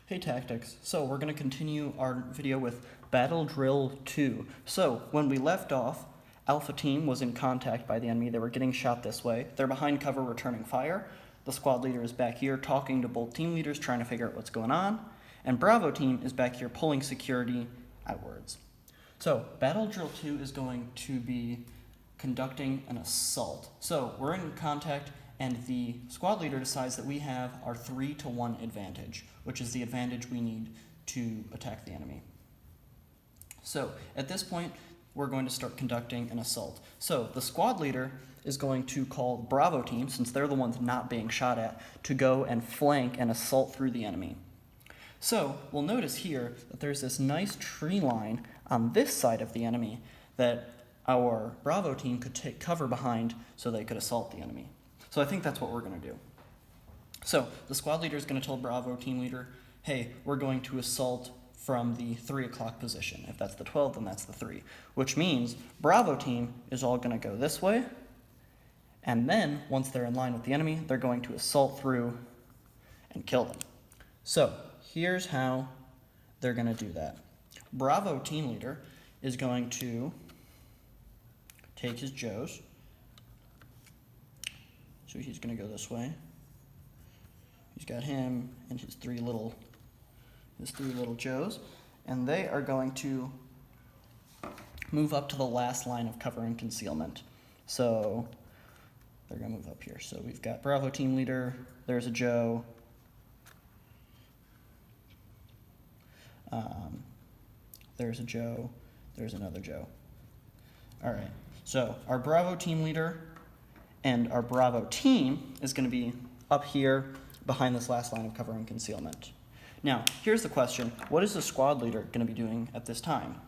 Hey Tactics, so we're going to continue our video with Battle Drill 2. So, when we left off, Alpha Team was in contact by the enemy. They were getting shot this way. They're behind cover returning fire. The squad leader is back here talking to both team leaders, trying to figure out what's going on. And Bravo Team is back here pulling security outwards. So, Battle Drill 2 is going to be conducting an assault. So, we're in contact, and the squad leader decides that we have our 3-to-1 advantage, which is the advantage we need to attack the enemy. So, at this point, we're going to start conducting an assault. So, the squad leader is going to call Bravo Team, since they're the ones not being shot at, to go and flank and assault through the enemy. So, we'll notice here that there's this nice tree line on this side of the enemy that our Bravo Team could take cover behind so they could assault the enemy. So I think that's what we're going to do. So the squad leader is going to tell Bravo Team leader, hey, we're going to assault from the 3 o'clock position. If that's the 12, then that's the 3. Which means Bravo Team is all going to go this way, and then once they're in line with the enemy, they're going to assault through and kill them. So here's how they're going to do that. Bravo Team leader is going to take his Joes. So he's going to go this way. He's got him and his three little Joes, and they are going to move up to the last line of cover and concealment. So they're going to move up here. So we've got Bravo Team leader. There's a Joe. There's a Joe. There's another Joe. All right. So our Bravo Team leader and our Bravo Team is going to be up here behind this last line of cover and concealment. Now, here's the question. What is the squad leader going to be doing at this time?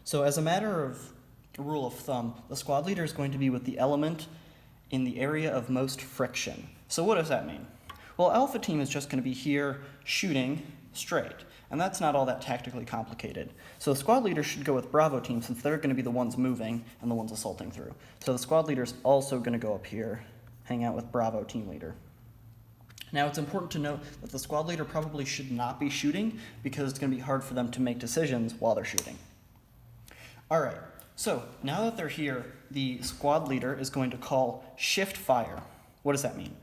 So as a matter of rule of thumb, the squad leader is going to be with the element in the area of most friction. So what does that mean? Well, Alpha Team is just going to be here shooting straight. And that's not all that tactically complicated. So the squad leader should go with Bravo Team, since they're going to be the ones moving and the ones assaulting through. So the squad leader is also going to go up here, hang out with Bravo Team leader. Now it's important to note that the squad leader probably should not be shooting, because it's going to be hard for them to make decisions while they're shooting. Alright, so now that they're here, the squad leader is going to call shift fire. What does that mean?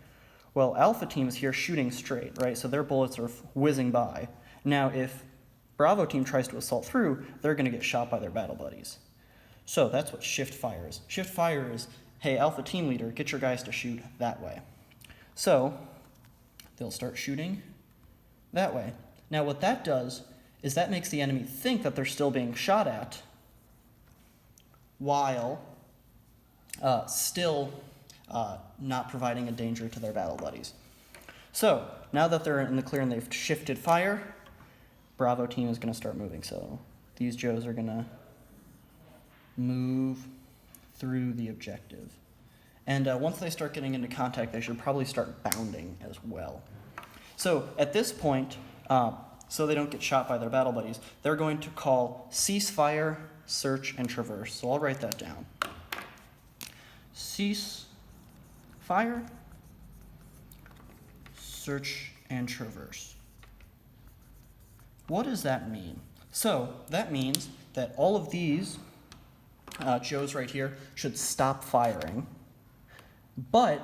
Well, Alpha Team is here shooting straight, right? So their bullets are whizzing by. Now, if Bravo Team tries to assault through, they're going to get shot by their battle buddies. So that's what shift fire is. Shift fire is, hey, Alpha Team leader, get your guys to shoot that way. So they'll start shooting that way. Now, what that does is that makes the enemy think that they're still being shot at while still not providing a danger to their battle buddies. So now that they're in the clear and they've shifted fire, Bravo Team is going to start moving. So these Joes are going to move through the objective. And once they start getting into contact, they should probably start bounding as well. So at this point, so they don't get shot by their battle buddies, they're going to call ceasefire, search, and traverse. So I'll write that down. Cease fire, search, and traverse. What does that mean? So that means that all of these Joes right here should stop firing, but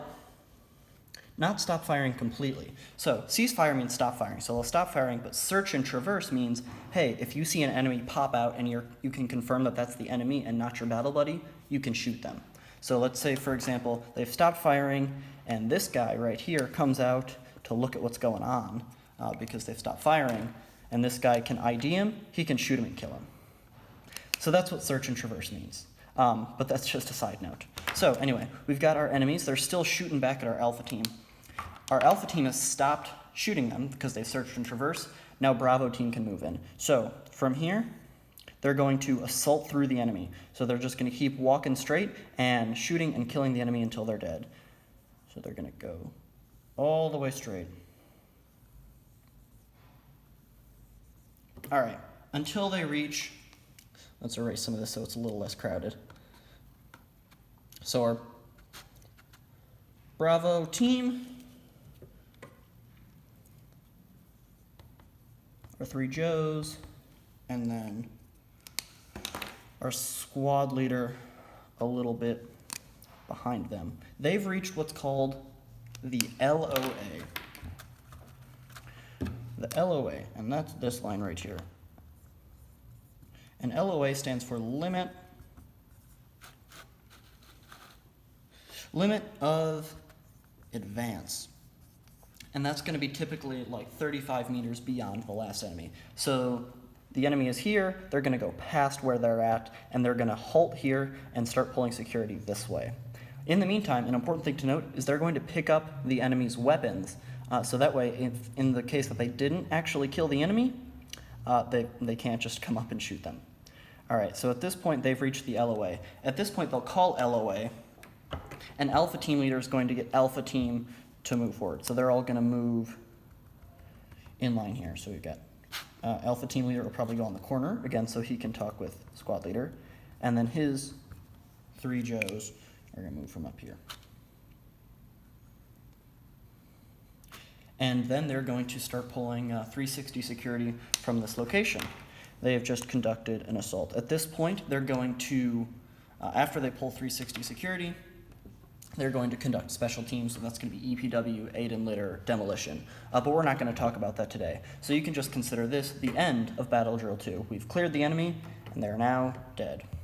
not stop firing completely. So ceasefire means stop firing, so they'll stop firing, but search and traverse means, hey, if you see an enemy pop out and you can confirm that that's the enemy and not your battle buddy, you can shoot them. So let's say, for example, they've stopped firing, and this guy right here comes out to look at what's going on because they've stopped firing, and this guy can ID him, he can shoot him and kill him. So that's what search and traverse means. But that's just a side note. So anyway, we've got our enemies. They're still shooting back at our Alpha Team. Our Alpha Team has stopped shooting them because they searched and traversed. Now Bravo Team can move in. So from here, they're going to assault through the enemy. So they're just going to keep walking straight and shooting and killing the enemy until they're dead. So they're going to go all the way straight. All right, until they reach, let's erase some of this so it's a little less crowded. So our Bravo Team our 3 Joes, and then our squad leader a little bit behind them. They've reached what's called the LOA. The LOA, and that's this line right here. And LOA stands for limit of advance. And that's going to be typically like 35 meters beyond the last enemy. So the enemy is here, they're going to go past where they're at, and they're going to halt here and start pulling security this way. In the meantime, an important thing to note is they're going to pick up the enemy's weapons. So that way, if in the case that they didn't actually kill the enemy, they can't just come up and shoot them. All right, so at this point, they've reached the LOA. At this point, they'll call LOA, and Alpha Team Leader is going to get Alpha Team to move forward. So they're all going to move in line here. So we've got Alpha Team Leader will probably go on the corner, again, so he can talk with Squad Leader. And then his 3 Joes are going to move from up here. And then they're going to start pulling 360 security from this location. They have just conducted an assault. At this point, they're going to, after they pull 360 security, they're going to conduct special teams, so that's going to be EPW, aid and litter, demolition. But we're not going to talk about that today. So you can just consider this the end of Battle Drill 2. We've cleared the enemy, and they're now dead.